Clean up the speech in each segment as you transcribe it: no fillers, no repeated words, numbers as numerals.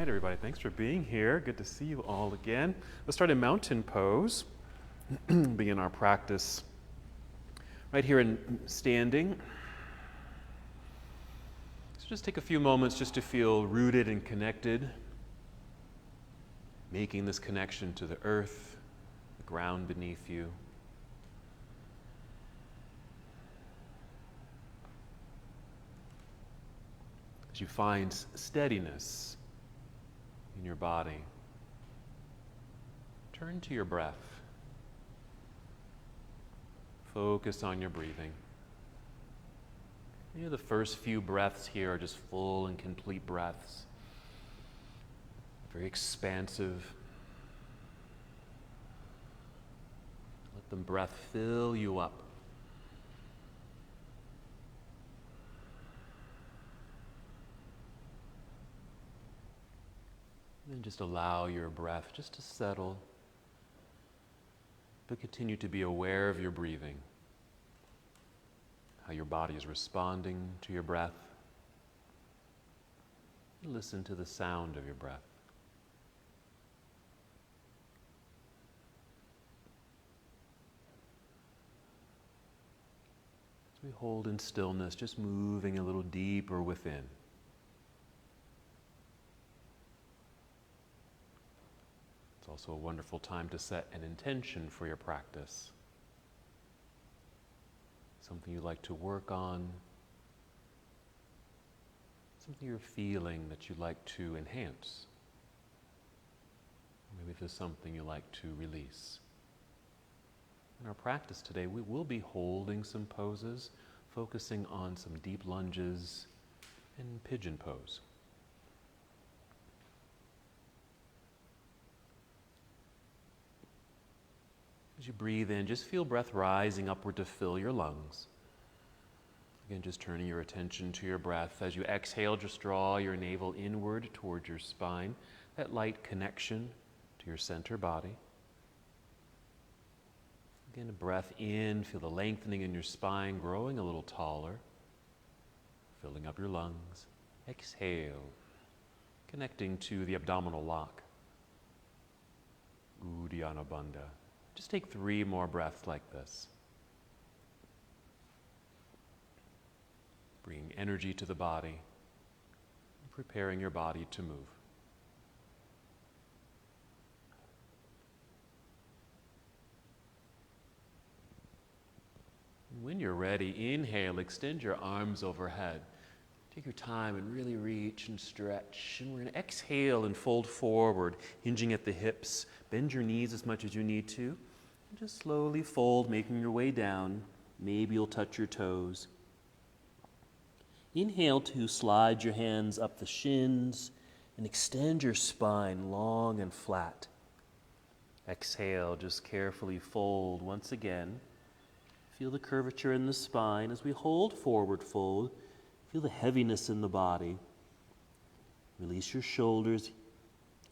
right, everybody. Thanks for being here. Good to see you all again. Let's start in mountain pose. Begin our practice right here in standing. So just take a few moments just to feel rooted and connected, making this connection to the earth, the ground beneath you. As you find steadiness in your body, turn to your breath. Focus on your breathing. Maybe the first few breaths here are just full and complete breaths. Very expansive. Let the breath fill you up. And just allow your breath just to settle, but continue to be aware of your breathing, how your body is responding to your breath. Listen to the sound of your breath. As we hold in stillness, just moving a little deeper within. It's also a wonderful time to set an intention for your practice. Something you like to work on, something you're feeling that you'd like to enhance. Maybe there's something you like to release. In our practice today, we will be holding some poses, focusing on some deep lunges and pigeon pose. As you breathe in, just feel breath rising upward to fill your lungs. Again, just turning your attention to your breath. As you exhale, just draw your navel inward towards your spine, that light connection to your center body. Again, a breath in, feel the lengthening in your spine, growing a little taller, filling up your lungs. Exhale, connecting to the abdominal lock. Uddiyana Bandha. Just take 3 more breaths like this. Bringing energy to the body, preparing your body to move. When you're ready, inhale, extend your arms overhead. Take your time and really reach and stretch. And we're going to exhale and fold forward, hinging at the hips. Bend your knees as much as you need to. And just slowly fold, making your way down. Maybe you'll touch your toes. Inhale to slide your hands up the shins and extend your spine long and flat. Exhale, just carefully fold once again. Feel the curvature in the spine. As we hold forward fold, feel the heaviness in the body. Release your shoulders.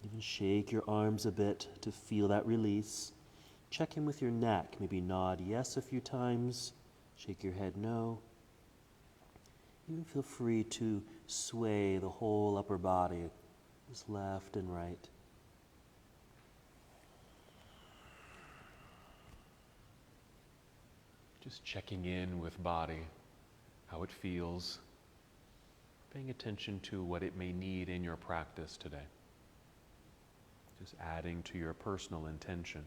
Even shake your arms a bit to feel that release. Check in with your neck. Maybe nod yes a few times. Shake your head no. Even feel free to sway the whole upper body, just left and right. Just checking in with body, how it feels. Paying attention to what it may need in your practice today. Just adding to your personal intention.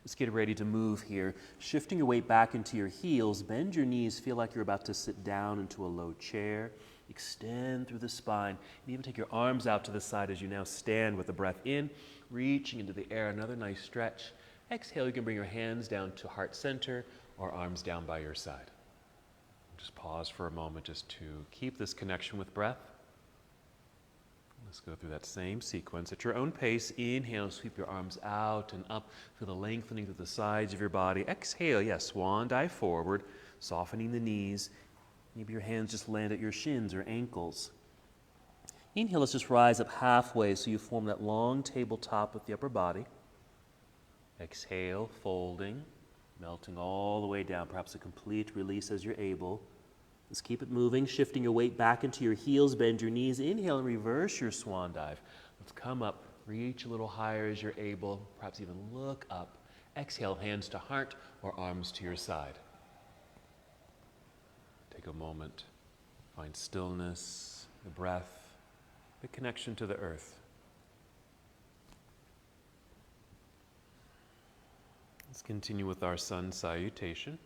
Let's get ready to move here. Shifting your weight back into your heels, bend your knees, feel like you're about to sit down into a low chair. Extend through the spine, and even take your arms out to the side as you now stand with the breath in, reaching into the air, another nice stretch. Exhale, you can bring your hands down to heart center or arms down by your side. Just pause for a moment just to keep this connection with breath. Let's go through that same sequence. At your own pace, inhale, sweep your arms out and up. Feel the lengthening through the sides of your body. Exhale, yes, swan dive forward, softening the knees. Maybe your hands just land at your shins or ankles. Inhale, let's just rise up halfway so you form that long tabletop with the upper body. Exhale, folding, melting all the way down, perhaps a complete release as you're able. Let's keep it moving, shifting your weight back into your heels, bend your knees. Inhale and reverse your swan dive. Let's come up, reach a little higher as you're able, perhaps even look up. Exhale, hands to heart or arms to your side. Take a moment, find stillness, the breath, the connection to the earth. Let's continue with our sun salutation.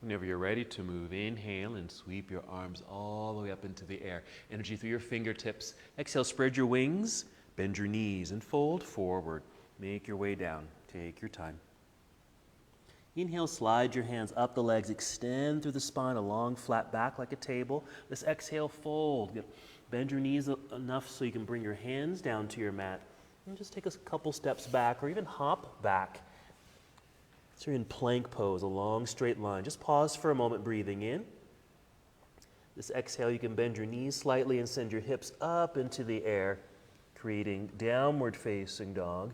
Whenever you're ready to move, inhale and sweep your arms all the way up into the air. Energy through your fingertips. Exhale, spread your wings, bend your knees, and fold forward. Make your way down. Take your time. Inhale, slide your hands up the legs, extend through the spine, a long flat back like a table. Let's exhale, fold. Bend your knees enough so you can bring your hands down to your mat. And just take a couple steps back or even hop back. So you're in plank pose, a long straight line. Just pause for a moment, breathing in. This exhale, you can bend your knees slightly and send your hips up into the air, creating downward facing dog.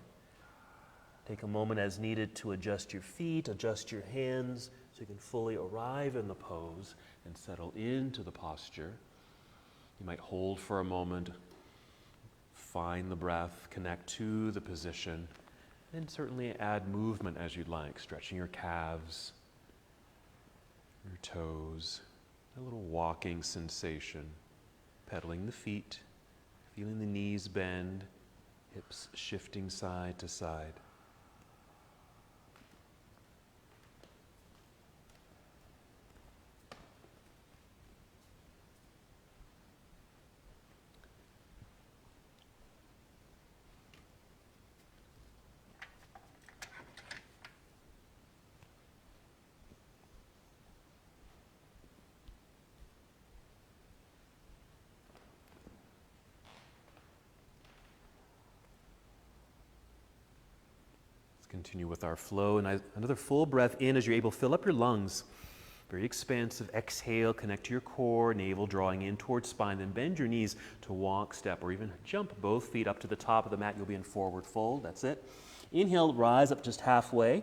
Take a moment as needed to adjust your feet, adjust your hands, so you can fully arrive in the pose and settle into the posture. You might hold for a moment, find the breath, connect to the position, and certainly add movement as you'd like, stretching your calves, your toes, a little walking sensation, pedaling the feet, feeling the knees bend, hips shifting side to side. Continue with our flow, and another full breath in as you're able. Fill up your lungs. Very expansive. Exhale, connect to your core, navel drawing in towards spine, then bend your knees to walk, step, or even jump both feet up to the top of the mat. You'll be in forward fold. That's it. Inhale, rise up just halfway.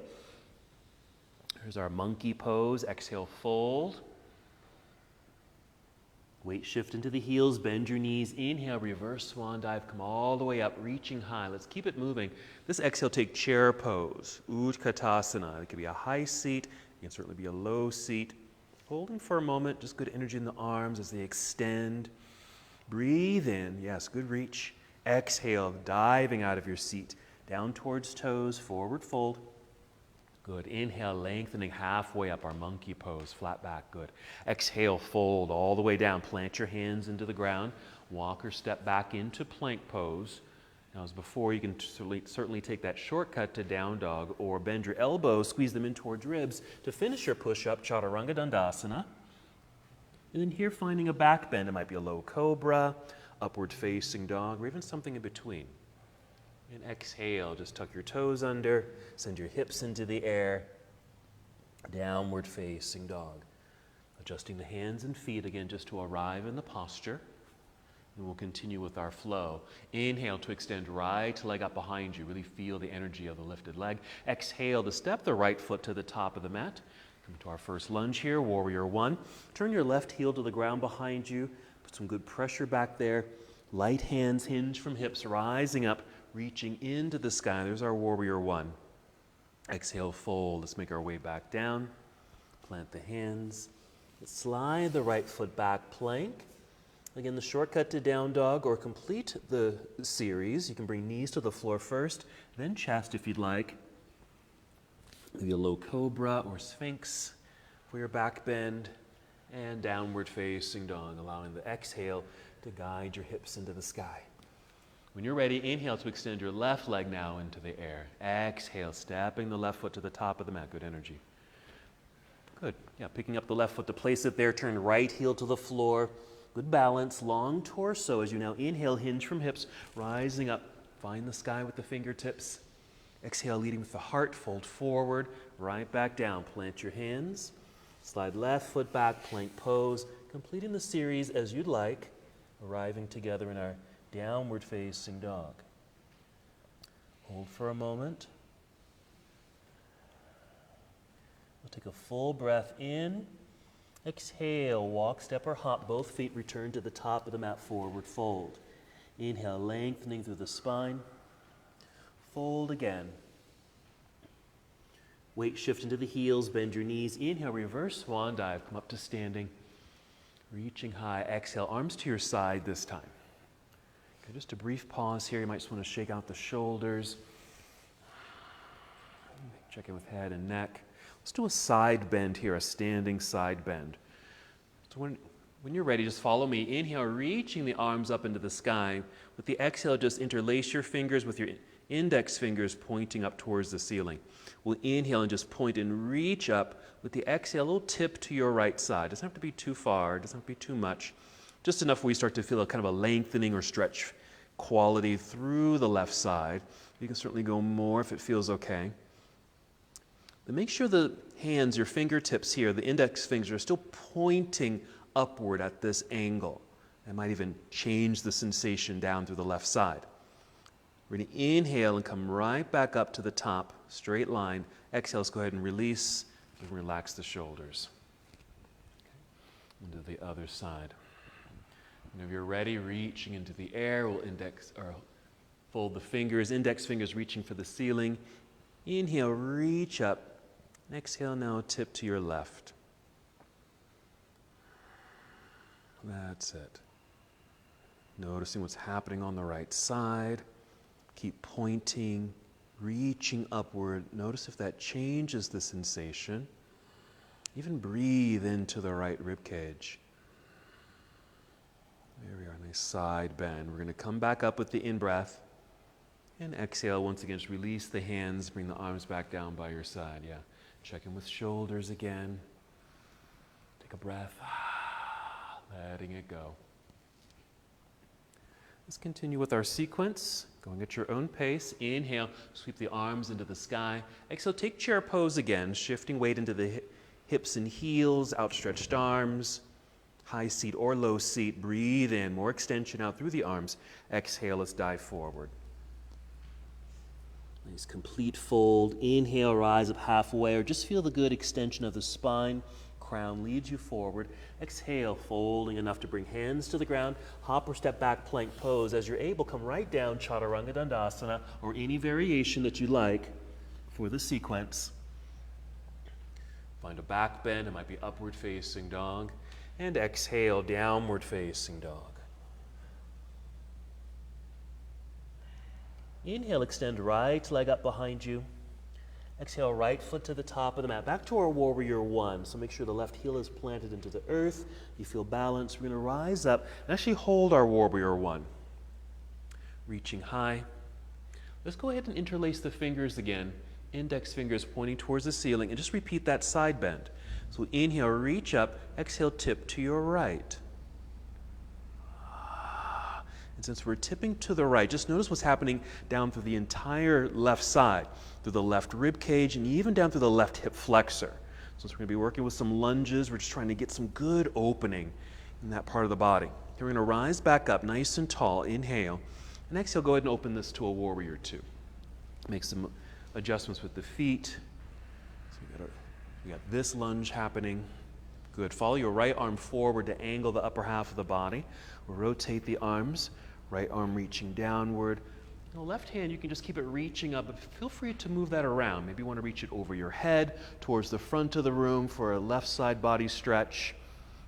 Here's our monkey pose. Exhale, fold. Weight shift into the heels, bend your knees. Inhale, reverse swan dive, come all the way up, reaching high. Let's keep it moving. This exhale, take chair pose, Utkatasana. It could be a high seat, it can certainly be a low seat. Holding for a moment, just good energy in the arms as they extend. Breathe in, yes, good reach. Exhale, diving out of your seat, down towards toes, forward fold. Good. Inhale, lengthening halfway up, our monkey pose, flat back, good. Exhale, fold all the way down. Plant your hands into the ground. Walk or step back into plank pose. Now, as before, you can certainly take that shortcut to down dog or bend your elbows, squeeze them in towards ribs to finish your push-up, Chaturanga Dandasana. And then here, finding a back bend. It might be a low cobra, upward facing dog, or even something in between. And exhale, just tuck your toes under, send your hips into the air, downward facing dog. Adjusting the hands and feet again just to arrive in the posture. And we'll continue with our flow. Inhale to extend right leg up behind you. Really feel the energy of the lifted leg. Exhale to step the right foot to the top of the mat. Come to our first lunge here, warrior one. Turn your left heel to the ground behind you. Put some good pressure back there. Light hands hinge from hips, rising up, reaching into the sky. There's our warrior one. Exhale, fold. Let's make our way back down. Plant the hands. Let's slide the right foot back, plank. Again, the shortcut to down dog, or complete the series. You can bring knees to the floor first, then chest if you'd like. Maybe a low cobra or sphinx for your back bend, and downward facing dog, allowing the exhale to guide your hips into the sky. When you're ready, inhale to extend your left leg now into the air. Exhale, stepping the left foot to the top of the mat. Good energy. Good. Yeah, picking up the left foot to place it there. Turn right heel to the floor. Good balance. Long torso as you now inhale, hinge from hips, rising up. Find the sky with the fingertips. Exhale, leading with the heart. Fold forward, right back down. Plant your hands. Slide left foot back, plank pose. Completing the series as you'd like. Arriving together in our downward facing dog. Hold for a moment. We'll take a full breath in Exhale, walk, step, or hop. Both feet return to the top of the mat, forward fold. Inhale, lengthening through the spine. Fold again. Weight shift into the heels, bend your knees. Inhale, reverse swan dive, come up to standing. Reaching high, exhale, arms to your side this time. Okay, just a brief pause here. You might just want to shake out the shoulders. Check in with head and neck. Let's do a side bend here, a standing side bend. So when you're ready, just follow me. Inhale, reaching the arms up into the sky. With the exhale, just interlace your fingers with your index fingers pointing up towards the ceiling. We'll inhale and just point and reach up. With the exhale, a little tip to your right side. Doesn't have to be too far, doesn't have to be too much. Just enough where you start to feel a kind of a lengthening or stretch quality through the left side. You can certainly go more if it feels okay. But make sure the hands, your fingertips here, the index fingers are still pointing upward at this angle. It might even change the sensation down through the left side. We're going to inhale and come right back up to the top, straight line. Exhale, let's go ahead and release and relax the shoulders. Okay. Into the other side. And if you're ready, reaching into the air, we'll fold the fingers, index fingers reaching for the ceiling. Inhale, reach up. Exhale, now tip to your left. That's it. Noticing what's happening on the right side. Keep pointing, reaching upward. Notice if that changes the sensation. Even breathe into the right rib cage. There we are, nice side bend. We're going to come back up with the in-breath. And exhale, once again, just release the hands, bring the arms back down by your side. Yeah, check in with shoulders again. Take a breath, letting it go. Let's continue with our sequence, going at your own pace. Inhale, sweep the arms into the sky. Exhale, take chair pose again, shifting weight into the hips and heels, outstretched arms, high seat or low seat. Breathe in, more extension out through the arms. Exhale, let's dive forward. Nice complete fold. Inhale, rise up halfway, or just feel the good extension of the spine. Crown leads you forward. Exhale, folding enough to bring hands to the ground. Hop or step back, plank pose. As you're able, come right down, Chaturanga Dandasana, or any variation that you like for the sequence. Find a back bend. It might be upward facing dog. And exhale, downward facing dog. Inhale, extend right leg up behind you. Exhale, right foot to the top of the mat. Back to our warrior one. So make sure the left heel is planted into the earth. You feel balanced. We're going to rise up and actually hold our warrior one. Reaching high. Let's go ahead and interlace the fingers again. Index fingers pointing towards the ceiling. And just repeat that side bend. So inhale, reach up. Exhale, tip to your right. And since we're tipping to the right, just notice what's happening down through the entire left side, through the left rib cage, and even down through the left hip flexor. Since we're going to be working with some lunges, we're just trying to get some good opening in that part of the body. Here we're going to rise back up nice and tall. Inhale. And exhale, go ahead and open this to a warrior two. Make some adjustments with the feet. So we got this lunge happening. Good. Follow your right arm forward to angle the upper half of the body. We'll rotate the arms. Right arm reaching downward. The left hand, you can just keep it reaching up, but feel free to move that around. Maybe you want to reach it over your head, towards the front of the room for a left side body stretch.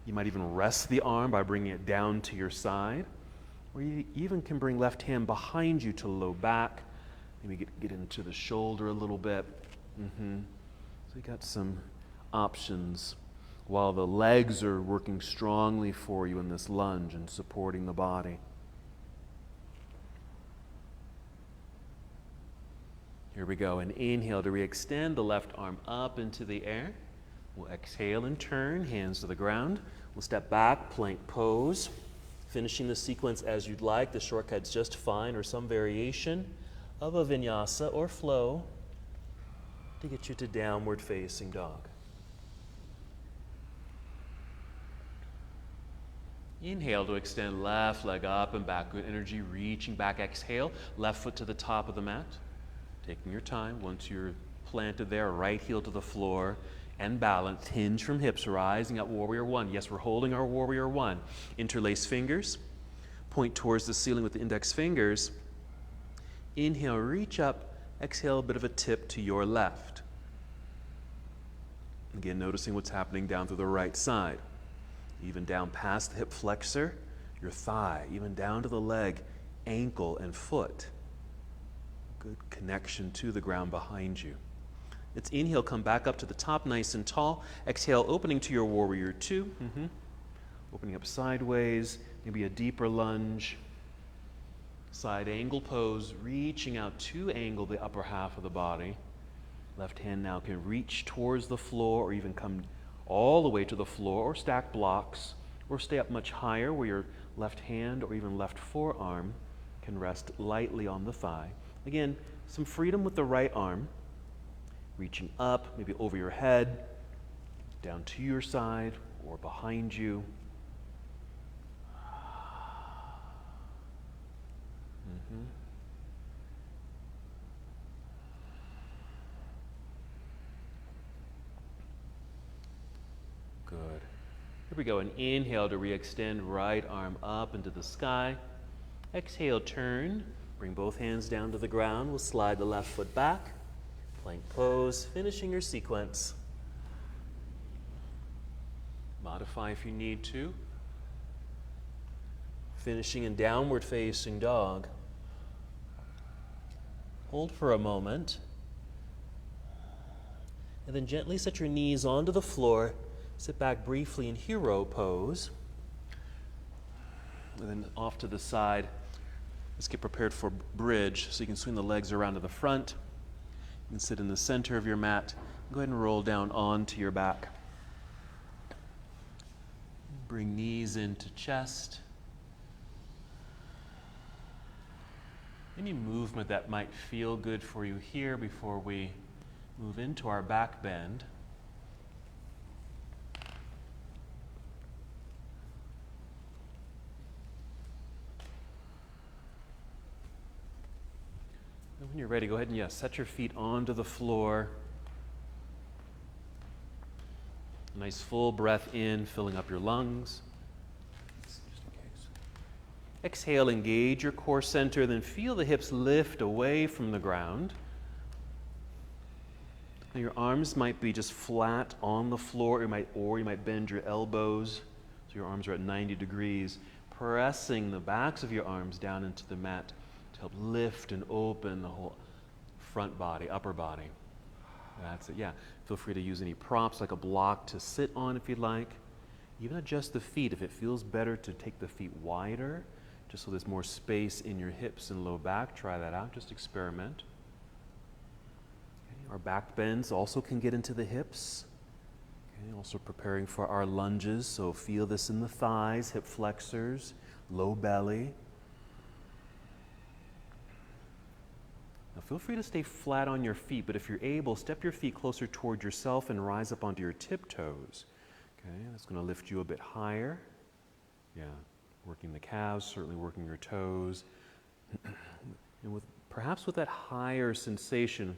You might even rest the arm by bringing it down to your side. Or you even can bring left hand behind you to low back. Maybe get into the shoulder a little bit. So you got some options while the legs are working strongly for you in this lunge and supporting the body. Here we go. And inhale to re-extend the left arm up into the air. We'll exhale and turn, hands to the ground. We'll step back, plank pose. Finishing the sequence as you'd like. The shortcut's just fine, or some variation of a vinyasa or flow to get you to downward facing dog. Inhale to extend left leg up and back. Good energy, reaching back. Exhale, left foot to the top of the mat. Taking your time. Once you're planted there, right heel to the floor. and balanced. Hinge from hips, rising up, warrior one. Yes, we're holding our warrior one. Interlace fingers. Point towards the ceiling with the index fingers. Inhale, reach up. Exhale, a bit of a tip to your left. Again, noticing what's happening down through the right side. Even down past the hip flexor, your thigh, even down to the leg, ankle, and foot. Good connection to the ground behind you. Let's inhale, come back up to the top, nice and tall. Exhale, opening to your warrior two. Opening up sideways, maybe a deeper lunge. Side angle pose, reaching out to angle the upper half of the body. Left hand now can reach towards the floor or even come all the way to the floor, or stack blocks, or stay up much higher where your left hand or even left forearm can rest lightly on the thigh. Again, some freedom with the right arm, reaching up, maybe over your head, down to your side or behind you. Good. Here we go. An inhale to re-extend, right arm up into the sky. Exhale, turn. Bring both hands down to the ground. We'll slide the left foot back. Plank pose, finishing your sequence. Modify if you need to. Finishing in downward facing dog. Hold for a moment. And then gently set your knees onto the floor. Sit back briefly in hero pose. And then off to the side. Let's get prepared for bridge. So you can swing the legs around to the front. You can sit in the center of your mat. Go ahead and roll down onto your back. Bring knees into chest. Any movement that might feel good for you here before we move into our back bend. And when you're ready, go ahead and set your feet onto the floor. Nice full breath in, filling up your lungs. Just in case. Exhale, engage your core center, then feel the hips lift away from the ground. Now your arms might be just flat on the floor, or you might bend your elbows so your arms are at 90 degrees, pressing the backs of your arms down into the mat to help lift and open the whole front body, upper body. That's it, Feel free to use any props like a block to sit on if you'd like. Even adjust the feet if it feels better to take the feet wider, just so there's more space in your hips and low back. Try that out, just experiment. Okay. Our back bends also can get into the hips. Okay. Also preparing for our lunges, so feel this in the thighs, hip flexors, low belly. Now feel free to stay flat on your feet, but if you're able, step your feet closer toward yourself and rise up onto your tiptoes. Okay, that's going to lift you a bit higher. Working the calves, certainly working your toes. And perhaps with that higher sensation,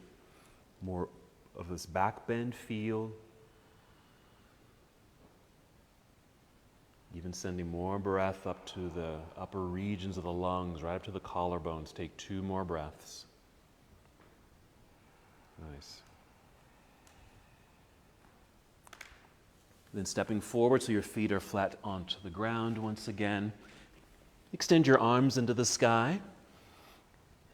more of this back bend feel. Even sending more breath up to the upper regions of the lungs, right up to the collarbones. Take 2 more breaths. Nice. Then stepping forward so your feet are flat onto the ground once again. Extend your arms into the sky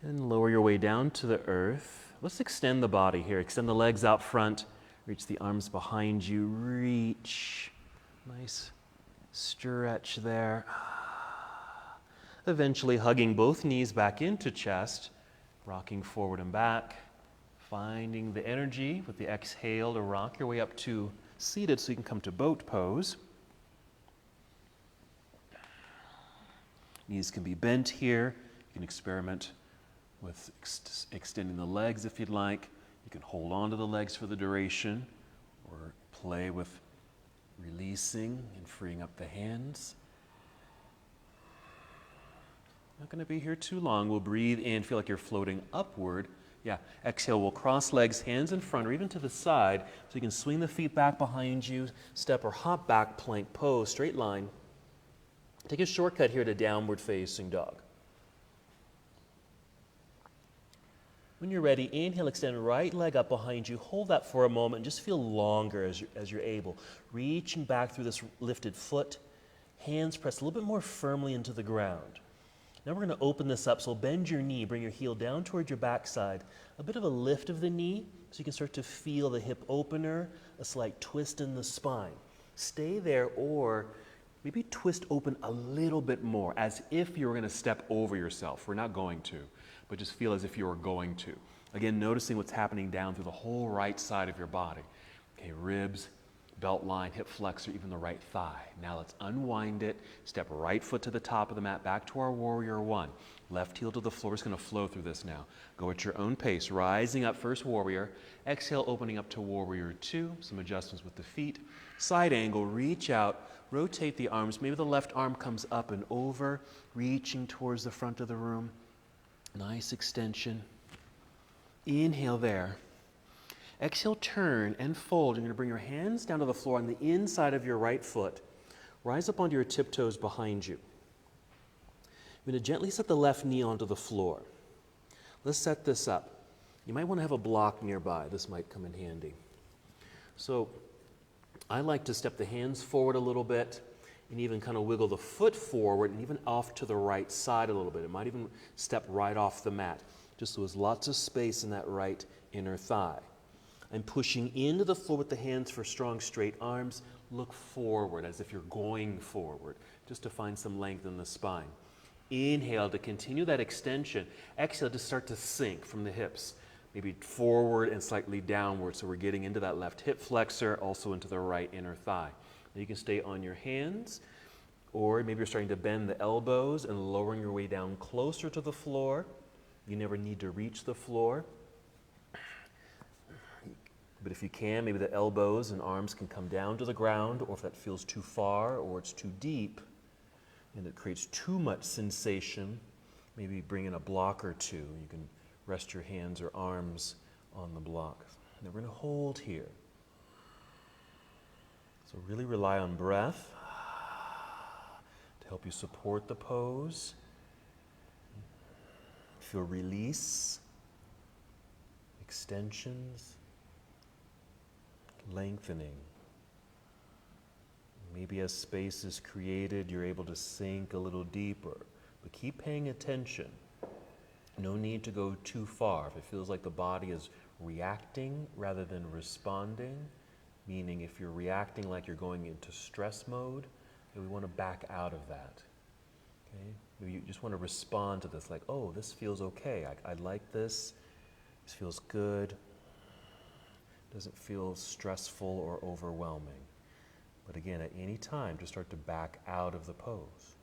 and lower your way down to the earth. Let's extend the body here. Extend the legs out front. Reach the arms behind you. Reach. Nice stretch there. Eventually hugging both knees back into chest, rocking forward and back. Finding the energy with the exhale to rock your way up to seated so you can come to boat pose. Knees can be bent here. You can experiment with extending the legs if you'd like. You can hold on to the legs for the duration or play with releasing and freeing up the hands. Not going to be here too long. We'll breathe in, feel like you're floating upward. Yeah, exhale, we'll cross legs, hands in front or even to the side, so you can swing the feet back behind you, step or hop back, plank pose, straight line. Take a shortcut here to downward facing dog. When you're ready, inhale, extend right leg up behind you. Hold that for a moment and just feel longer as you're able. Reaching back through this lifted foot. Hands press a little bit more firmly into the ground. Now we're going to open this up, so bend your knee, bring your heel down toward your backside. A bit of a lift of the knee so you can start to feel the hip opener, a slight twist in the spine. Stay there or maybe twist open a little bit more as if you were going to step over yourself. We're not going to, but just feel as if you were going to. Again, noticing what's happening down through the whole right side of your body. Okay, ribs, belt line, hip flexor, even the right thigh. Now let's unwind it. Step right foot to the top of the mat, back to our warrior one. Left heel to the floor. We're just going to flow through this now. Go at your own pace, rising up, first warrior. Exhale, opening up to warrior two. Some adjustments with the feet. Side angle, reach out, rotate the arms. Maybe the left arm comes up and over, reaching towards the front of the room. Nice extension. Inhale there. Exhale, turn and fold. You're going to bring your hands down to the floor on the inside of your right foot. Rise up onto your tiptoes behind you. You're going to gently set the left knee onto the floor. Let's set this up. You might want to have a block nearby. This might come in handy. So I like to step the hands forward a little bit and even kind of wiggle the foot forward and even off to the right side a little bit. It might even step right off the mat, just so there's lots of space in that right inner thigh. I'm pushing into the floor with the hands for strong, straight arms. Look forward as if you're going forward, just to find some length in the spine. Inhale to continue that extension. Exhale to start to sink from the hips, maybe forward and slightly downward. So we're getting into that left hip flexor, also into the right inner thigh. Now you can stay on your hands, or maybe you're starting to bend the elbows and lowering your way down closer to the floor. You never need to reach the floor. But if you can, maybe the elbows and arms can come down to the ground, or if that feels too far or it's too deep and it creates too much sensation, maybe bring in a block or two. You can rest your hands or arms on the block. Now we're going to hold here. So really rely on breath to help you support the pose. Feel release, extensions, lengthening. Maybe as space is created, you're able to sink a little deeper, but keep paying attention. No need to go too far. If it feels like the body is reacting rather than responding, meaning if you're reacting like you're going into stress mode, we want to back out of that. Okay? Maybe you just want to respond to this, like, oh, this feels okay. I like this. This feels good. Doesn't feel stressful or overwhelming. But again, at any time, just start to back out of the pose.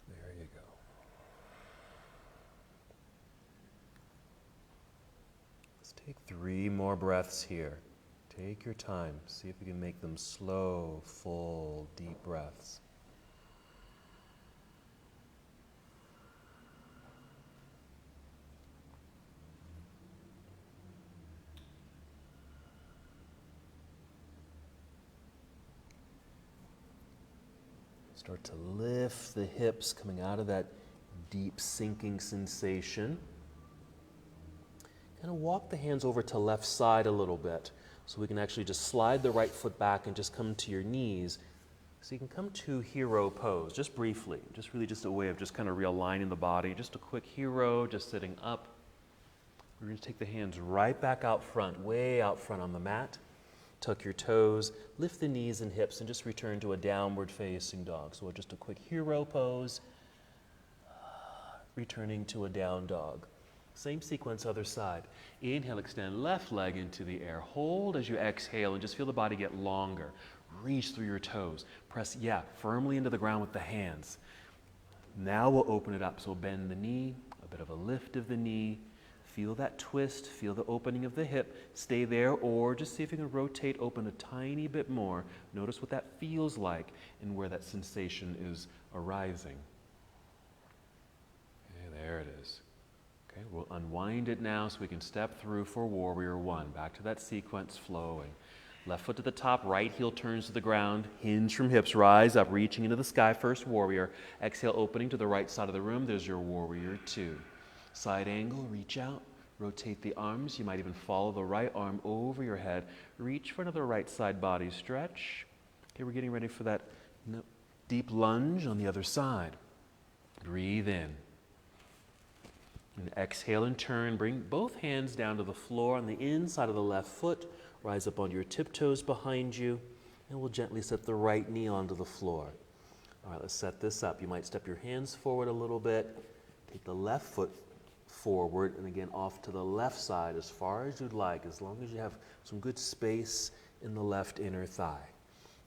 There you go. Let's take 3 more breaths here. Take your time. See if you can make them slow, full, deep breaths. Start to lift the hips coming out of that deep sinking sensation. Kind of walk the hands over to left side a little bit so we can actually just slide the right foot back and just come to your knees. So you can come to hero pose, just briefly, just really just a way of just kind of realigning the body. Just a quick hero, just sitting up. We're going to take the hands right back out front, way out front on the mat. Tuck your toes, lift the knees and hips, and just return to a downward facing dog. So just a quick hero pose, returning to a down dog. Same sequence, other side. Inhale, extend left leg into the air. Hold as you exhale and just feel the body get longer. Reach through your toes. Press, firmly into the ground with the hands. Now we'll open it up. So bend the knee, a bit of a lift of the knee. Feel that twist, feel the opening of the hip. Stay there, or just see if you can rotate, open a tiny bit more. Notice what that feels like and where that sensation is arising. Okay, there it is. Okay, we'll unwind it now so we can step through for Warrior One. Back to that sequence, flowing. Left foot to the top, right heel turns to the ground. Hinge from hips, rise up, reaching into the sky. First Warrior. Exhale, opening to the right side of the room. There's your Warrior Two. Side angle, reach out, rotate the arms. You might even follow the right arm over your head. Reach for another right side body stretch. Okay, we're getting ready for that deep lunge on the other side. Breathe in. And exhale and turn. Bring both hands down to the floor on the inside of the left foot. Rise up onto your tiptoes behind you. And we'll gently set the right knee onto the floor. All right, let's set this up. You might step your hands forward a little bit. Take the left foot forward and again off to the left side as far as you'd like, as long as you have some good space in the left inner thigh.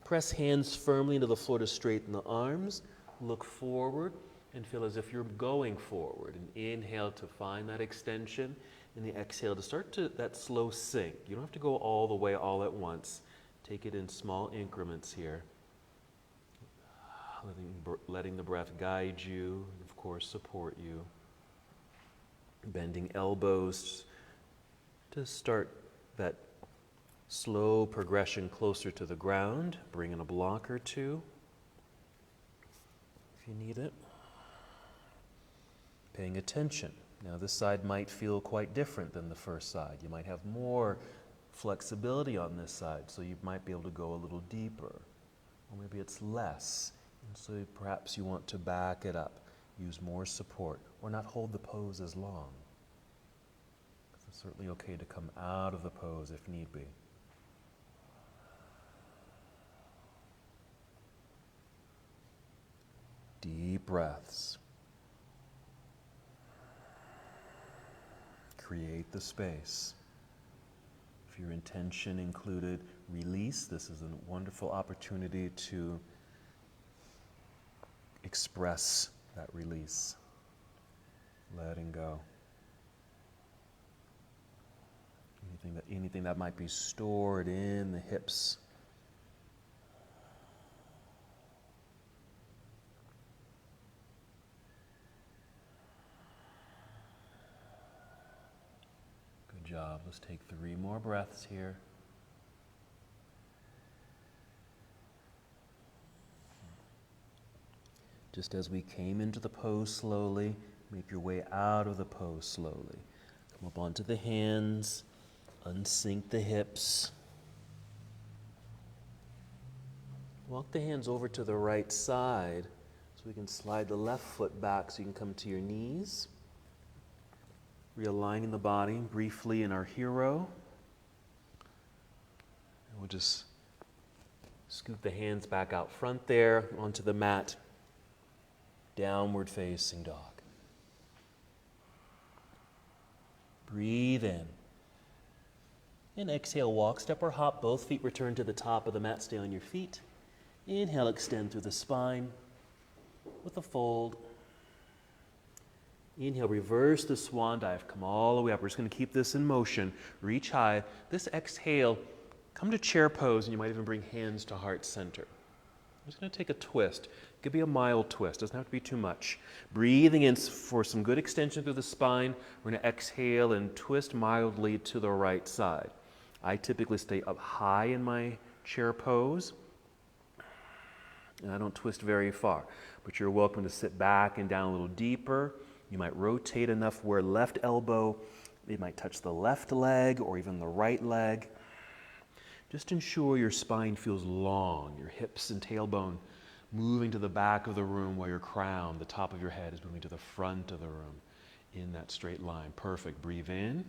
Press hands firmly into the floor to straighten the arms. Look forward and feel as if you're going forward. And inhale to find that extension, and the exhale to start to that slow sink. You don't have to go all the way all at once. Take it in small increments here. Letting the breath guide you, and of course support you. Bending elbows to start that slow progression closer to the ground. Bring in a block or two if you need it. Paying attention. Now this side might feel quite different than the first side. You might have more flexibility on this side, so you might be able to go a little deeper. Or maybe it's less, and so perhaps you want to back it up. Use more support, or not hold the pose as long. It's certainly okay to come out of the pose if need be. Deep breaths. Create the space. If your intention included release, this is a wonderful opportunity to express that release, letting go. Anything that might be stored in the hips. Good job. Let's take 3 more breaths here. Just as we came into the pose slowly, make your way out of the pose slowly. Come up onto the hands, unsink the hips. Walk the hands over to the right side so we can slide the left foot back so you can come to your knees. Realigning the body briefly in our hero. And we'll just scoot the hands back out front there onto the mat. Downward facing dog. Breathe in. And exhale, walk, step, or hop. Both feet return to the top of the mat. Stay on your feet. Inhale, extend through the spine with a fold. Inhale, reverse the swan dive. Come all the way up. We're just going to keep this in motion. Reach high. This exhale, come to chair pose, and you might even bring hands to heart center. I'm just going to take a twist. It could be a mild twist. Doesn't have to be too much. Breathing in for some good extension through the spine. We're going to exhale and twist mildly to the right side. I typically stay up high in my chair pose, and I don't twist very far. But you're welcome to sit back and down a little deeper. You might rotate enough where left elbow, it might touch the left leg or even the right leg. Just ensure your spine feels long, your hips and tailbone moving to the back of the room while your crown, the top of your head, is moving to the front of the room in that straight line. Perfect. Breathe in.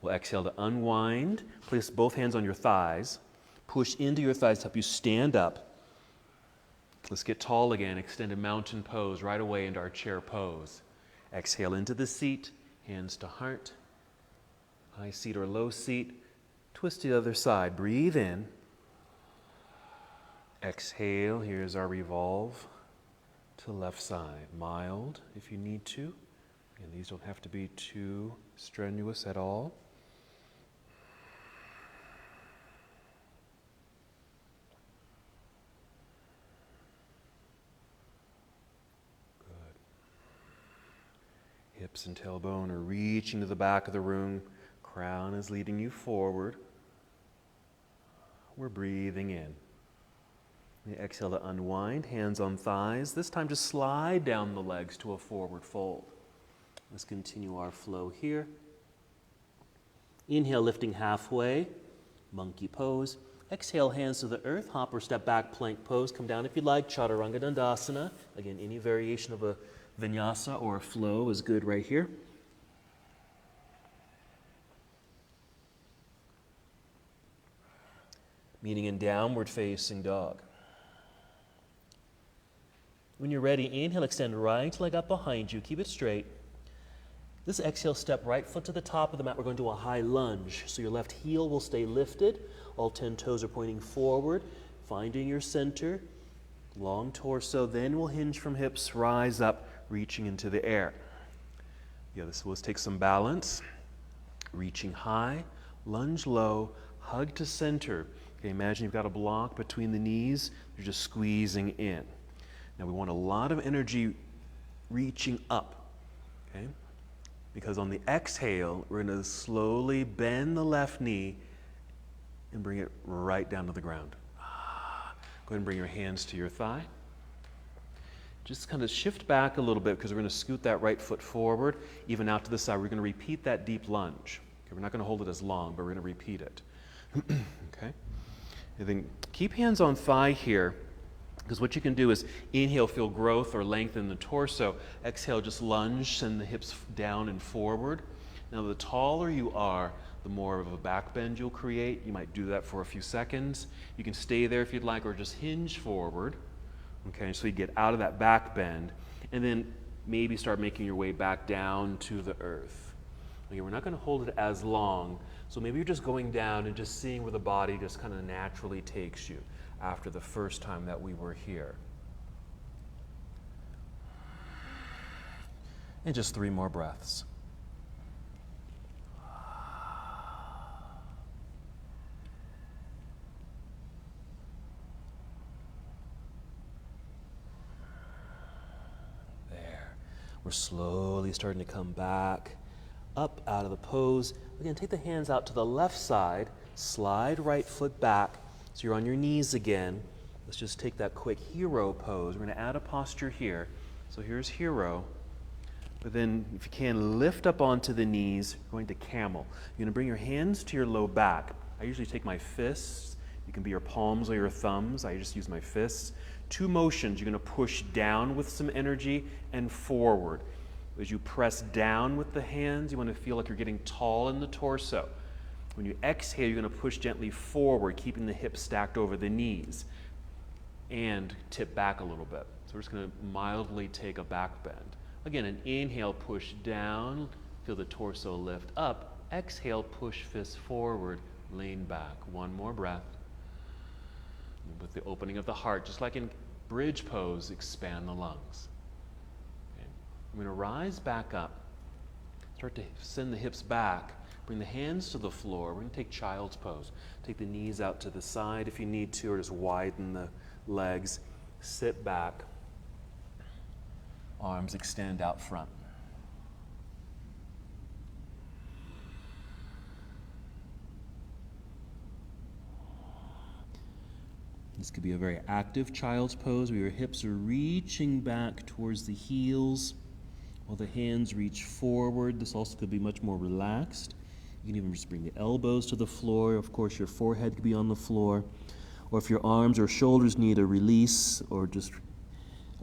We'll exhale to unwind. Place both hands on your thighs. Push into your thighs to help you stand up. Let's get tall again. Extended mountain pose right away into our chair pose. Exhale into the seat. Hands to heart. High seat or low seat. Twist to the other side. Breathe in. Exhale. Here's our revolve to left side. Mild if you need to. And these don't have to be too strenuous at all. Good. Hips and tailbone are reaching to the back of the room. Crown is leading you forward. We're breathing in. You exhale to unwind, hands on thighs. This time just slide down the legs to a forward fold. Let's continue our flow here. Inhale, lifting halfway, monkey pose. Exhale, hands to the earth, hop or step back, plank pose. Come down if you like, chaturanga dandasana. Again, any variation of a vinyasa or a flow is good right here. Meeting in downward facing dog. When you're ready, inhale, extend right leg up behind you. Keep it straight. This exhale, step right foot to the top of the mat. We're going to do a high lunge. So your left heel will stay lifted. All 10 toes are pointing forward. Finding your center. Long torso. Then we'll hinge from hips, rise up, reaching into the air. Yeah, this will take some balance. Reaching high, lunge low, hug to center. Okay, imagine you've got a block between the knees. You're just squeezing in. Now we want a lot of energy reaching up, okay? Because on the exhale, we're going to slowly bend the left knee and bring it right down to the ground. Go ahead and bring your hands to your thigh. Just kind of shift back a little bit because we're going to scoot that right foot forward, even out to the side. We're going to repeat that deep lunge. Okay, we're not going to hold it as long, but we're going to repeat it. Okay? And then keep hands on thigh here. Because what you can do is inhale, feel growth or length in the torso. Exhale, just lunge, send the hips down and forward. Now, the taller you are, the more of a back bend you'll create. You might do that for a few seconds. You can stay there if you'd like, or just hinge forward. Okay, so you get out of that back bend, and then maybe start making your way back down to the earth. Okay, we're not going to hold it as long, so maybe you're just going down and just seeing where the body just kind of naturally takes you after the first time that we were here. And just 3 more breaths. There. We're slowly starting to come back up out of the pose. Again, take the hands out to the left side, slide right foot back. So you're on your knees again. Let's just take that quick hero pose. We're going to add a posture here. So here's hero. But then, if you can, lift up onto the knees, going to camel. You're going to bring your hands to your low back. I usually take my fists. You can be your palms or your thumbs. I just use my fists. 2 motions. You're going to push down with some energy and forward. As you press down with the hands, you want to feel like you're getting tall in the torso. When you exhale, you're going to push gently forward, keeping the hips stacked over the knees, and tip back a little bit. So we're just going to mildly take a back bend. Again, an inhale, push down, feel the torso lift up. Exhale, push fists forward, lean back. 1 more breath. And with the opening of the heart, just like in bridge pose, expand the lungs. Okay. I'm going to rise back up. Start to send the hips back. Bring the hands to the floor. We're going to take child's pose. Take the knees out to the side if you need to, or just widen the legs. Sit back. Arms extend out front. This could be a very active child's pose where your hips are reaching back towards the heels while the hands reach forward. This also could be much more relaxed. You can even just bring the elbows to the floor. Of course, your forehead could be on the floor. Or if your arms or shoulders need a release or just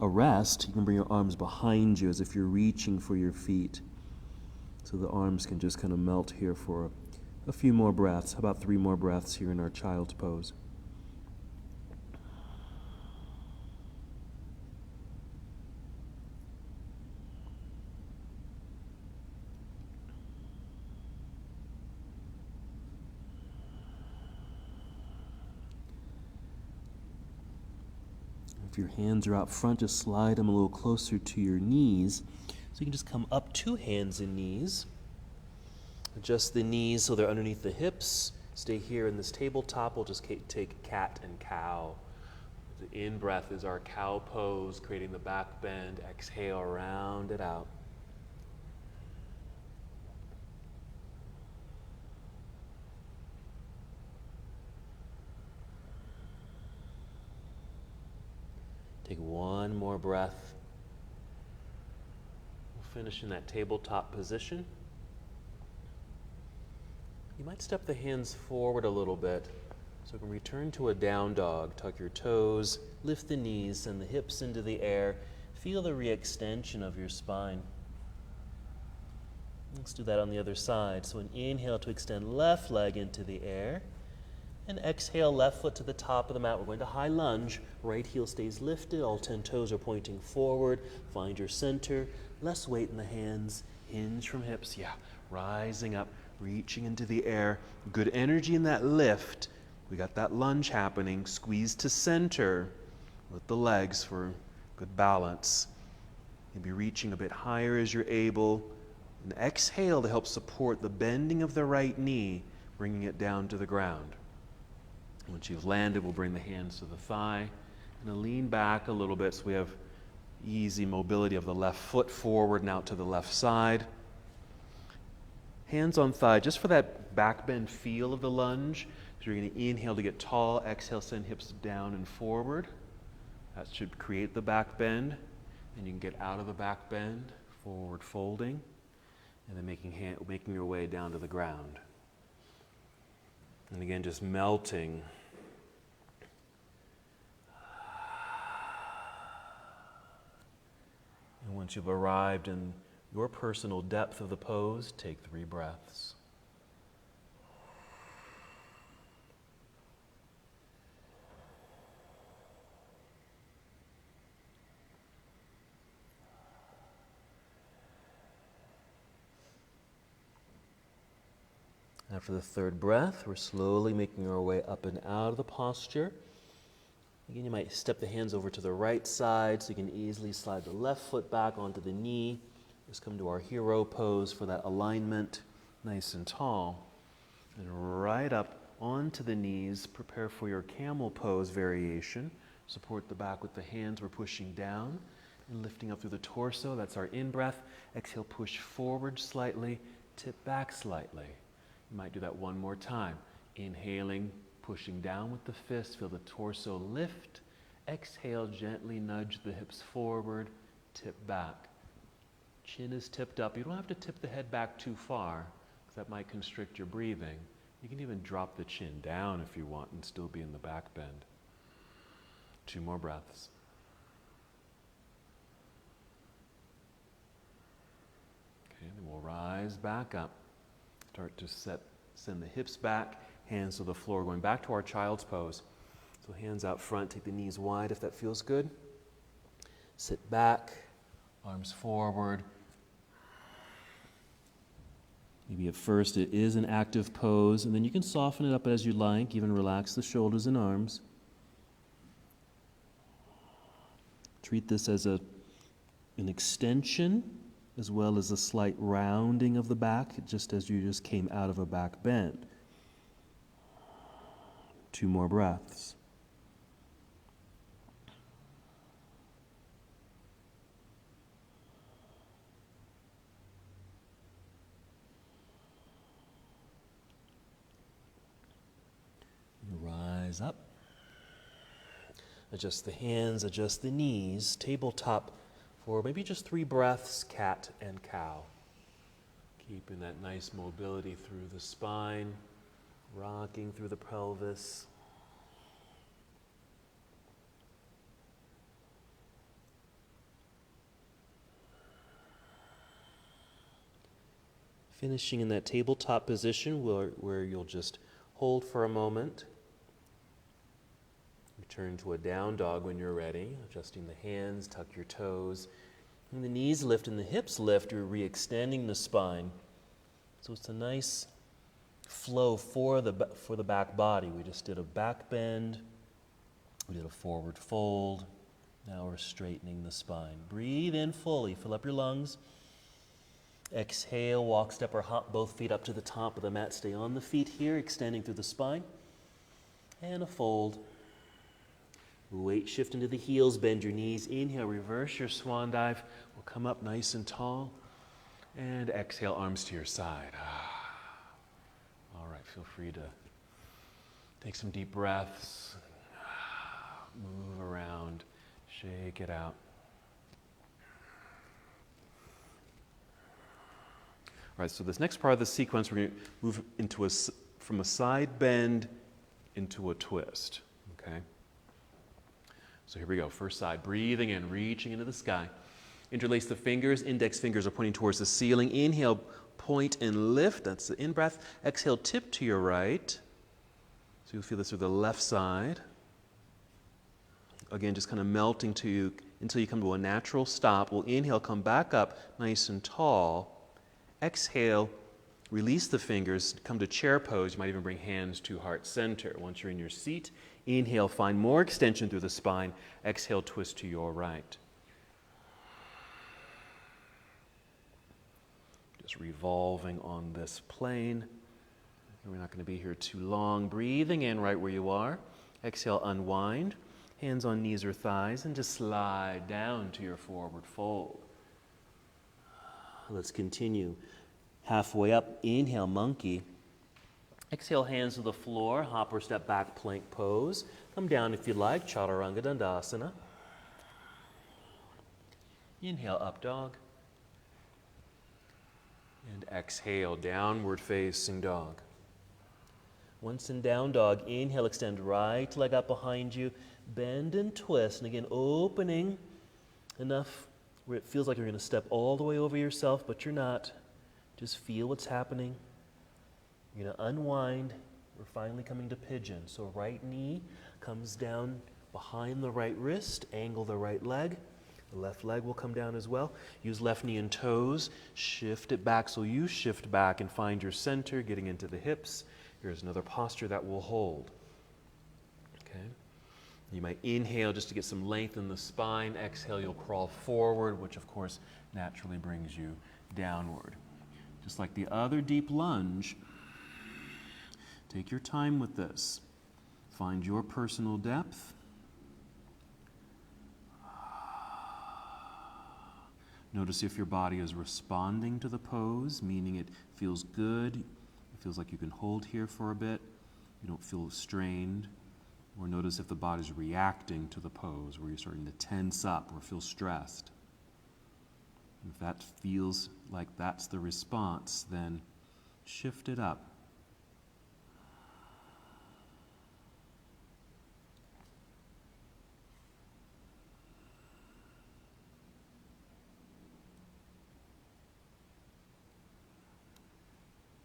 a rest, you can bring your arms behind you as if you're reaching for your feet. So the arms can just kind of melt here for a few more breaths. How about 3 more breaths here in our child's pose? If your hands are out front, just slide them a little closer to your knees So you can just come up to hands and knees. Adjust the knees so they're underneath the hips. Stay here in this tabletop. We'll just take cat and cow. The in-breath is our cow pose, creating the back bend. Exhale, round it out. Take one more breath. We'll finish in that tabletop position. You might step the hands forward a little bit. So we can return to a down dog. Tuck your toes, lift the knees, send the hips into the air. Feel the re-extension of your spine. Let's do that on the other side. So an inhale to extend left leg into the air. And exhale, left foot to the top of the mat. We're going to high lunge. Right heel stays lifted. All 10 toes are pointing forward. Find your center. Less weight in the hands. Hinge from hips. Yeah, rising up, reaching into the air. Good energy in that lift. We got that lunge happening. Squeeze to center with the legs for good balance. Maybe reaching a bit higher as you're able. And exhale to help support the bending of the right knee, bringing it down to the ground. Once you've landed, we'll bring the hands to the thigh and lean back a little bit so we have easy mobility of the left foot forward and out to the left side. Hands on thigh, just for that back bend feel of the lunge. So you're going to inhale to get tall, exhale, send hips down and forward. That should create the back bend. And you can get out of the back bend, forward folding, and then making your way down to the ground. And again, just melting. And once you've arrived in your personal depth of the pose, take 3 breaths. After the 3rd breath, we're slowly making our way up and out of the posture. Again, you might step the hands over to the right side so you can easily slide the left foot back onto the knee. Just come to our hero pose for that alignment, nice and tall. And right up onto the knees, prepare for your camel pose variation. Support the back with the hands, we're pushing down and lifting up through the torso. That's our in-breath. Exhale, push forward slightly, tip back slightly. You might do that one more time. Inhaling, pushing down with the fists, feel the torso lift. Exhale, gently nudge the hips forward, tip back. Chin is tipped up. You don't have to tip the head back too far, because that might constrict your breathing. You can even drop the chin down if you want and still be in the back bend. 2 more breaths. Okay, then we'll rise back up. Start to send the hips back, hands to the floor, going back to our child's pose. So hands out front, take the knees wide if that feels good. Sit back, arms forward. Maybe at first it is an active pose, and then you can soften it up as you like, even relax the shoulders and arms. Treat this as an extension as well as a slight rounding of the back, just as you just came out of a back bend. 2 more breaths. Rise up. Adjust the hands, adjust the knees, tabletop for maybe just 3 breaths, cat and cow. Keeping that nice mobility through the spine, rocking through the pelvis. Finishing in that tabletop position where you'll just hold for a moment. Return to a down dog when you're ready. Adjusting the hands, tuck your toes. And the knees lift and the hips lift. You're re-extending the spine. So it's a nice flow for the back body. We just did a back bend. We did a forward fold. Now we're straightening the spine. Breathe in fully. Fill up your lungs. Exhale, walk, step, or hop both feet up to the top of the mat. Stay on the feet here, extending through the spine. And a fold. Weight shift into the heels, bend your knees. Inhale, reverse your swan dive. We'll come up nice and tall. And exhale, arms to your side. All right, feel free to take some deep breaths. Move around, shake it out. All right, so this next part of the sequence, we're going to move into from a side bend into a twist, okay? So here we go, first side, breathing in, reaching into the sky. Interlace the fingers, index fingers are pointing towards the ceiling. Inhale, point and lift, that's the in-breath. Exhale, tip to your right. So you'll feel this through the left side. Again, just kind of melting to you until you come to a natural stop. We'll inhale, come back up nice and tall. Exhale, release the fingers, come to chair pose. You might even bring hands to heart center. Once you're in your seat, inhale, find more extension through the spine. Exhale, twist to your right. Just revolving on this plane. We're not going to be here too long. Breathing in right where you are. Exhale, unwind. Hands on knees or thighs, and just slide down to your forward fold. Let's continue. Halfway up, inhale, monkey. Exhale, hands to the floor, hop or step back, plank pose. Come down if you like, chaturanga dandasana. Inhale, up dog. And exhale, downward facing dog. Once in down dog, inhale, extend right leg up behind you, bend and twist, and again, opening enough where it feels like you're going to step all the way over yourself, but you're not. Just feel what's happening. You're going to unwind. We're finally coming to pigeon. So right knee comes down behind the right wrist, angle the right leg. The left leg will come down as well. Use left knee and toes. Shift it back so you shift back and find your center, getting into the hips. Here's another posture that will hold. Okay. You might inhale just to get some length in the spine. Exhale, you'll crawl forward, which of course naturally brings you downward. Just like the other deep lunge, take your time with this. Find your personal depth. Notice if your body is responding to the pose, meaning it feels good. It feels like you can hold here for a bit. You don't feel strained. Or notice if the body's reacting to the pose, where you're starting to tense up or feel stressed. If that feels like that's the response, then shift it up.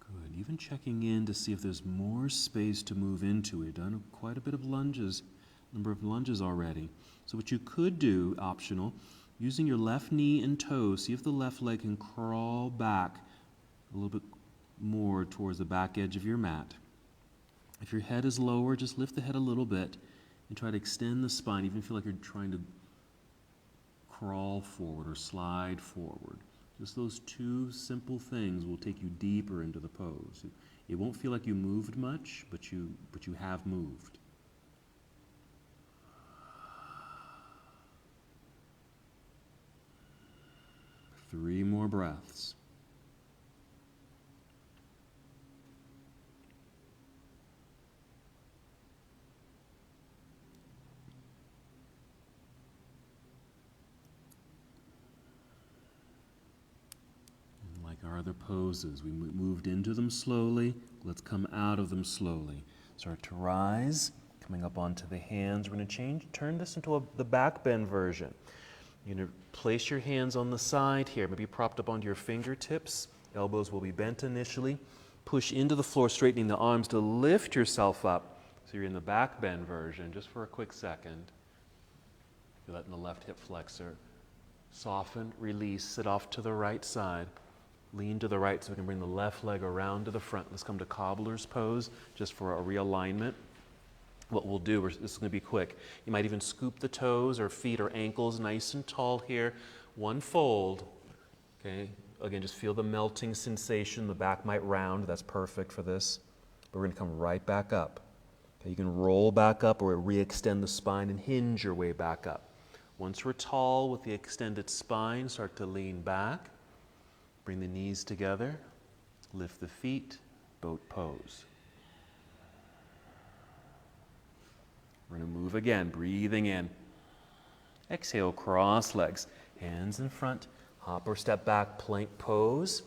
Good. Even checking in to see if there's more space to move into it. Done quite a bit of lunges, number of lunges already. So what you could do, optional, using your left knee and toe, see if the left leg can crawl back a little bit more towards the back edge of your mat. If your head is lower, just lift the head a little bit and try to extend the spine, even feel like you're trying to crawl forward or slide forward. Just those two simple things will take you deeper into the pose. It won't feel like you moved much, but you have moved. Three more breaths. And like our other poses, we moved into them slowly. Let's come out of them slowly. Start to rise, coming up onto the hands. We're going to turn this into the back bend version. You're going to place your hands on the side here, maybe propped up onto your fingertips. Elbows will be bent initially. Push into the floor, straightening the arms to lift yourself up. So you're in the back bend version, just for a quick second. Feel that in the left hip flexor. Soften, release, sit off to the right side. Lean to the right so we can bring the left leg around to the front. Let's come to cobbler's pose, just for a realignment. What we'll do, this is going to be quick. You might even scoop the toes or feet or ankles nice and tall here. One fold, okay? Again, just feel the melting sensation. The back might round. That's perfect for this. But we're going to come right back up. Okay, you can roll back up or re-extend the spine and hinge your way back up. Once we're tall with the extended spine, start to lean back. Bring the knees together. Lift the feet. Boat pose. We're going to move again, breathing in. Exhale, cross legs. Hands in front. Hop or step back, plank pose.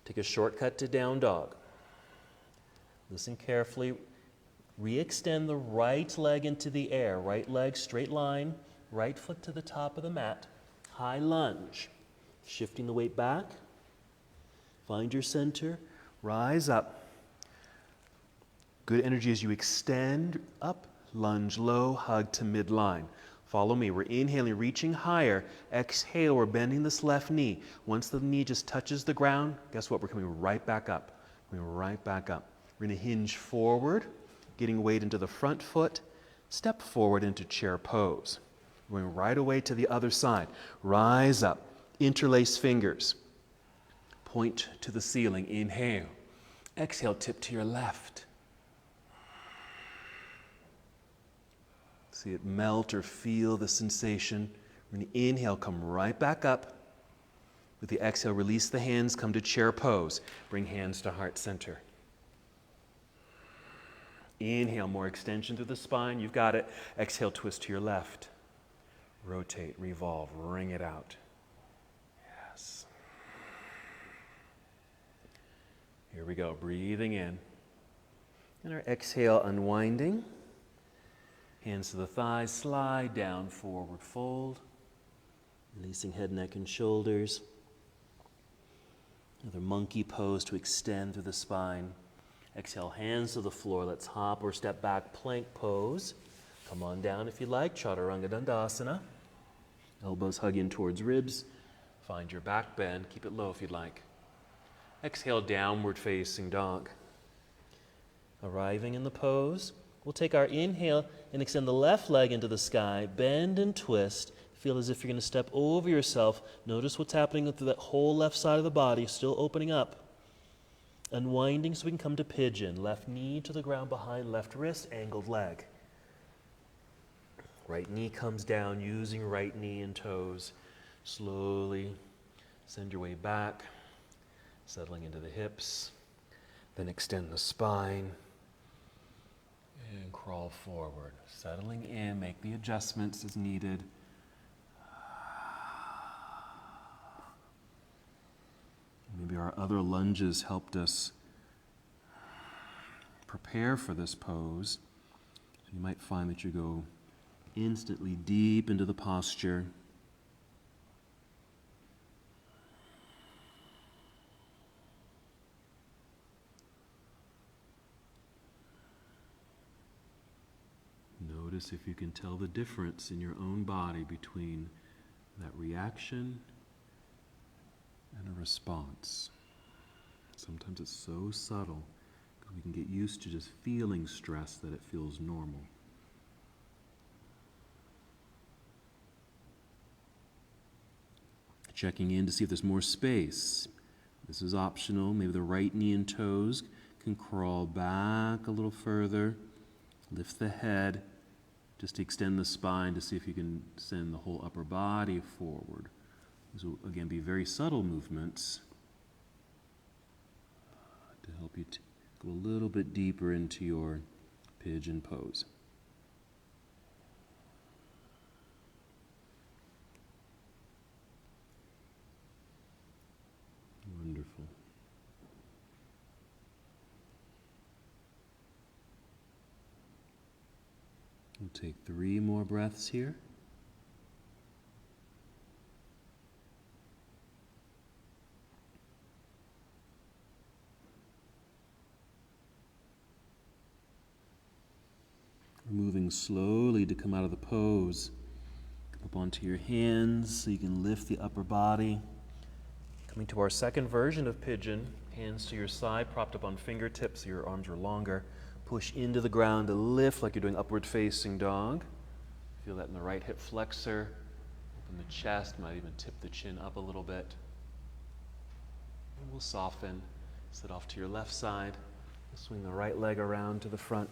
Take a shortcut to down dog. Listen carefully. Re-extend the right leg into the air. Right leg, straight line. Right foot to the top of the mat. High lunge. Shifting the weight back. Find your center. Rise up. Good energy as you extend up. Lunge low, hug to midline. Follow me. We're inhaling, reaching higher. Exhale, we're bending this left knee. Once the knee just touches the ground, guess what? We're coming right back up. Coming right back up. We're going to hinge forward, getting weight into the front foot. Step forward into chair pose. We're going right away to the other side. Rise up. Interlace fingers. Point to the ceiling. Inhale. Exhale, tip to your left. See it melt or feel the sensation. We're going to inhale, come right back up. With the exhale, release the hands, come to chair pose. Bring hands to heart center. Inhale, more extension through the spine. You've got it. Exhale, twist to your left. Rotate, revolve, wring it out. Yes. Here we go, breathing in. And our exhale, unwinding. Hands to the thighs, slide down, forward fold. Releasing head, neck, and shoulders. Another monkey pose to extend through the spine. Exhale, hands to the floor. Let's hop or step back, plank pose. Come on down if you like, Chaturanga Dandasana. Elbows hug in towards ribs. Find your back bend, keep it low if you'd like. Exhale, downward facing dog. Arriving in the pose, we'll take our inhale and extend the left leg into the sky, bend and twist. Feel as if you're going to step over yourself. Notice what's happening through that whole left side of the body, still opening up. Unwinding so we can come to pigeon. Left knee to the ground behind left wrist, angled leg. Right knee comes down, using right knee and toes. Slowly send your way back, settling into the hips. Then extend the spine. And crawl forward. Settling in, make the adjustments as needed. Maybe our other lunges helped us prepare for this pose. So you might find that you go instantly deep into the posture. Notice if you can tell the difference in your own body between that reaction and a response. Sometimes it's so subtle because we can get used to just feeling stress that it feels normal. Checking in to see if there's more space. This is optional. Maybe the right knee and toes can crawl back a little further. Lift the head. Just to extend the spine to see if you can send the whole upper body forward. These will, again, be very subtle movements to help you go a little bit deeper into your pigeon pose. Wonderful. We'll take 3 more breaths here. We're moving slowly to come out of the pose. Come up onto your hands so you can lift the upper body. Coming to our second version of pigeon, hands to your side, propped up on fingertips so your arms are longer. Push into the ground to lift like you're doing upward facing dog. Feel that in the right hip flexor. Open the chest, might even tip the chin up a little bit. And we'll soften. Sit off to your left side. Swing the right leg around to the front.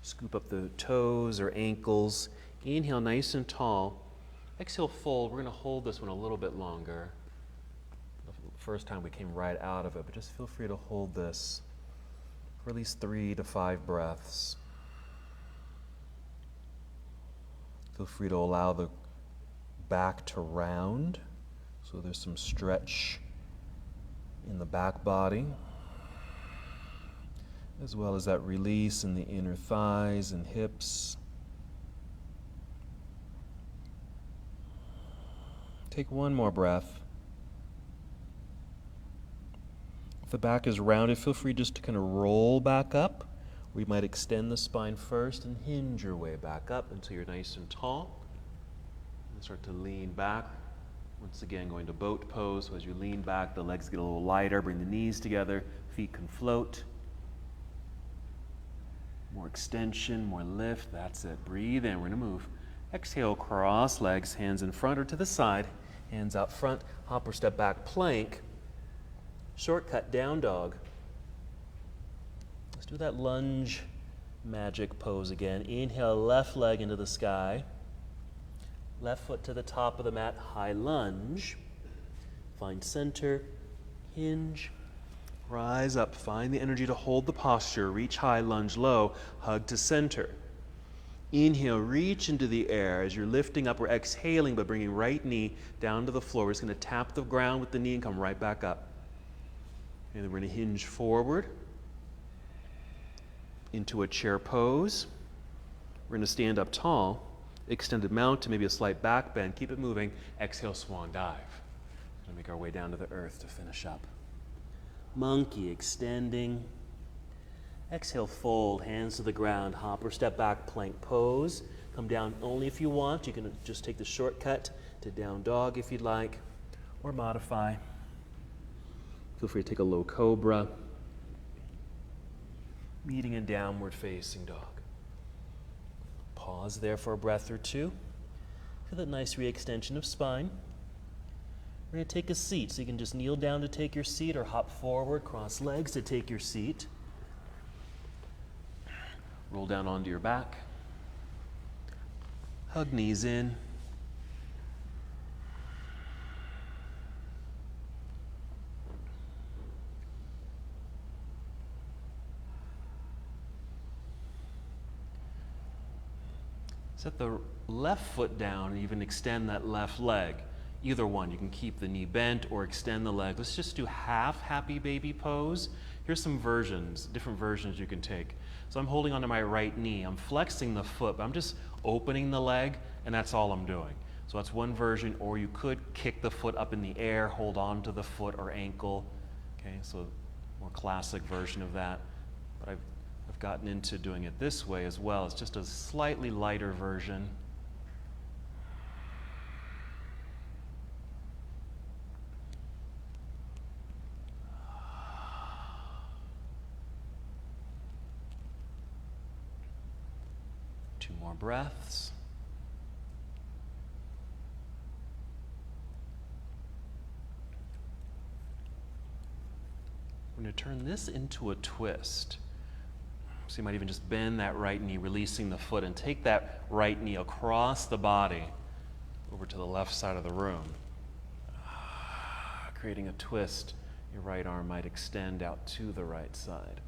Scoop up the toes or ankles. Inhale nice and tall. Exhale, fold. We're going to hold this one a little bit longer. The first time we came right out of it, but just feel free to hold this for at least 3 to 5 breaths. Feel free to allow the back to round, so there's some stretch in the back body, as well as that release in the inner thighs and hips. Take one more breath. If the back is rounded, feel free just to kind of roll back up, or you might extend the spine first and hinge your way back up until you're nice and tall. And start to lean back. Once again, going to boat pose. So as you lean back, the legs get a little lighter. Bring the knees together. Feet can float. More extension, more lift. That's it. Breathe in. We're going to move. Exhale, cross legs, hands in front or to the side. Hands out front. Hop or step back, plank. Shortcut, down dog. Let's do that lunge magic pose again. Inhale, left leg into the sky. Left foot to the top of the mat, high lunge. Find center, hinge, rise up. Find the energy to hold the posture. Reach high, lunge low, hug to center. Inhale, reach into the air. As you're lifting up, we're exhaling, but bringing right knee down to the floor. We're just going to tap the ground with the knee and come right back up. And then we're going to hinge forward into a chair pose. We're going to stand up tall. Extended mountain, maybe a slight back bend. Keep it moving. Exhale, swan dive. We're going to make our way down to the earth to finish up. Monkey, extending. Exhale, fold, hands to the ground. Hop or step back, plank pose. Come down only if you want. You can just take the shortcut to down dog if you'd like, or modify. Feel free to take a low cobra. Meeting in downward facing dog. Pause there for a breath or two. Feel that nice re-extension of spine. We're going to take a seat, so you can just kneel down to take your seat or hop forward, cross legs to take your seat. Roll down onto your back. Hug knees in. Set the left foot down and even extend that left leg. Either one. You can keep the knee bent or extend the leg. Let's just do half happy baby pose. Here's some versions, different versions you can take. So I'm holding onto my right knee. I'm flexing the foot, but I'm just opening the leg, and that's all I'm doing. So that's one version, or you could kick the foot up in the air, hold on to the foot or ankle. Okay, so more classic version of that. But I've gotten into doing it this way as well. It's just a slightly lighter version. Two more breaths. We're going to turn this into a twist. So you might even just bend that right knee, releasing the foot, and take that right knee across the body over to the left side of the room. Creating a twist. Your right arm might extend out to the right side.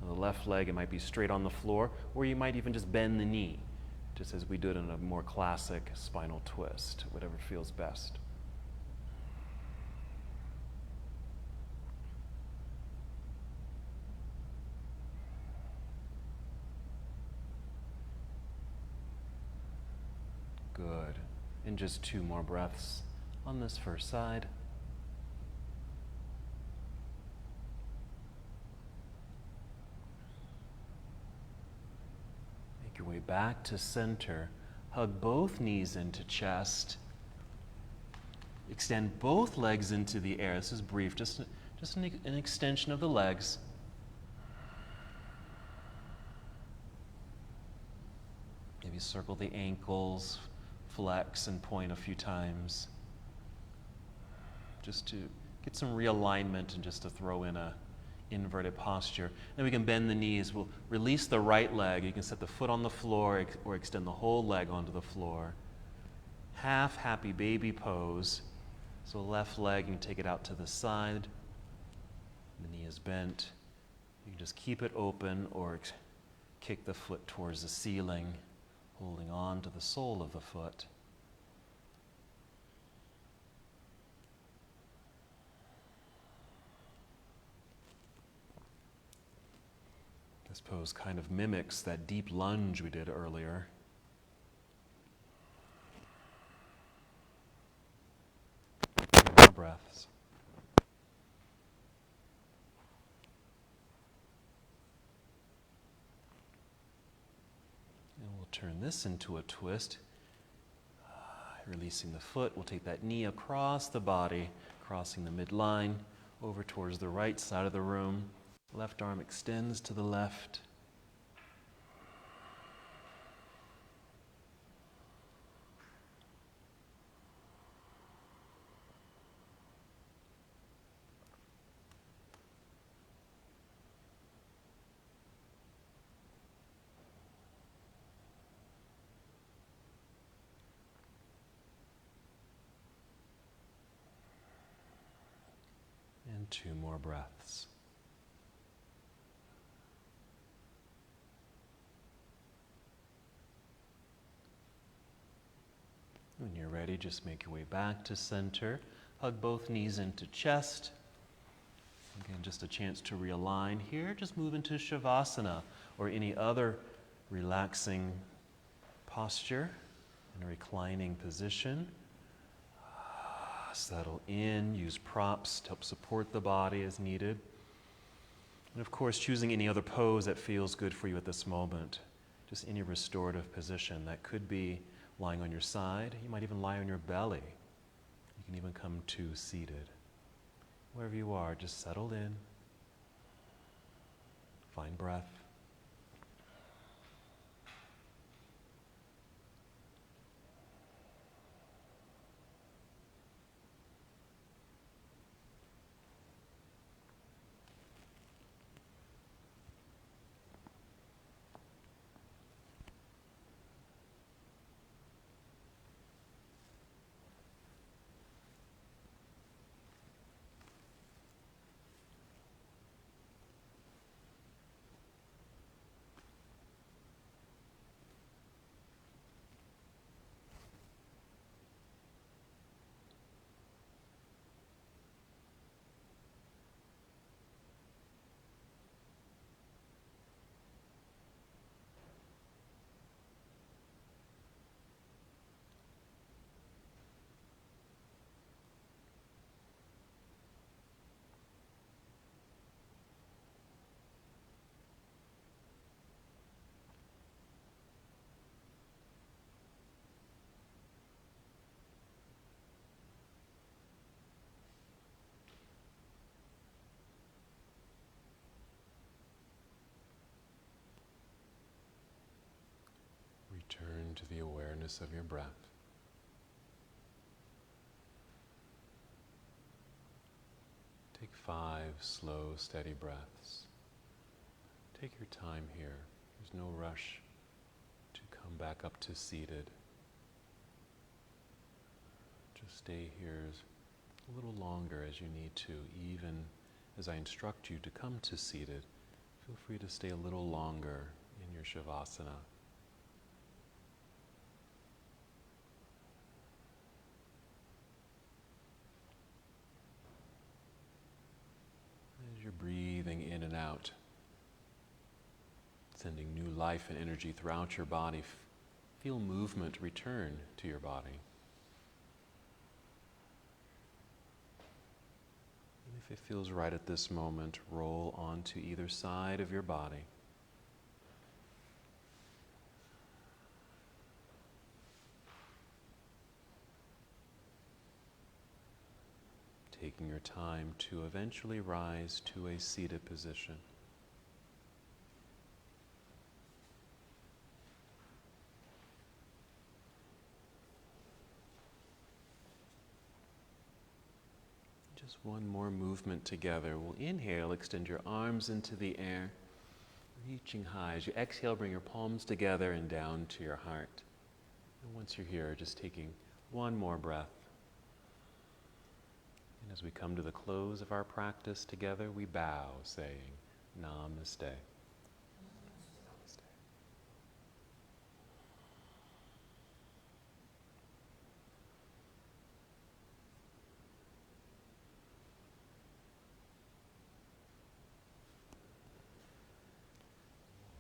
On the left leg, it might be straight on the floor, or you might even just bend the knee, just as we do it in a more classic spinal twist, whatever feels best. Good. And just two more breaths on this first side. Make your way back to center. Hug both knees into chest. Extend both legs into the air. This is brief, just an extension of the legs. Maybe circle the ankles, flex and point a few times. Just to get some realignment and just to throw in a inverted posture. Then we can bend the knees. We'll release the right leg. You can set the foot on the floor or extend the whole leg onto the floor. Half happy baby pose. So left leg, you can take it out to the side. The knee is bent. You can just keep it open or kick the foot towards the ceiling, holding on to the sole of the foot. This pose kind of mimics that deep lunge we did earlier. More breaths. And we'll turn this into a twist. Releasing the foot, we'll take that knee across the body, crossing the midline, over towards the right side of the room. Left arm extends to the left. And 2 more breaths. When you're ready, just make your way back to center. Hug both knees into chest. Again, just a chance to realign here. Just move into Shavasana or any other relaxing posture in a reclining position. Settle in, use props to help support the body as needed. And of course, choosing any other pose that feels good for you at this moment. Just any restorative position. That could be lying on your side. You might even lie on your belly. You can even come to seated. Wherever you are, just settle in. Find breath. Return to the awareness of your breath. Take 5 slow, steady breaths. Take your time here. There's no rush to come back up to seated. Just stay here a little longer as you need to, even as I instruct you to come to seated. Feel free to stay a little longer in your Shavasana. As you're breathing in and out, sending new life and energy throughout your body, feel movement return to your body. And if it feels right at this moment, roll onto either side of your body. Taking your time to eventually rise to a seated position. Just one more movement together. We'll inhale, extend your arms into the air, reaching high. As you exhale, bring your palms together and down to your heart. And once you're here, just taking one more breath. And as we come to the close of our practice together, we bow, saying, Namaste. Namaste.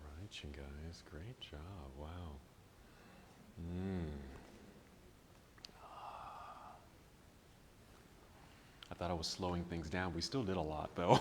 All right, you guys, great job. Wow. I thought I was slowing things down. We still did a lot, though.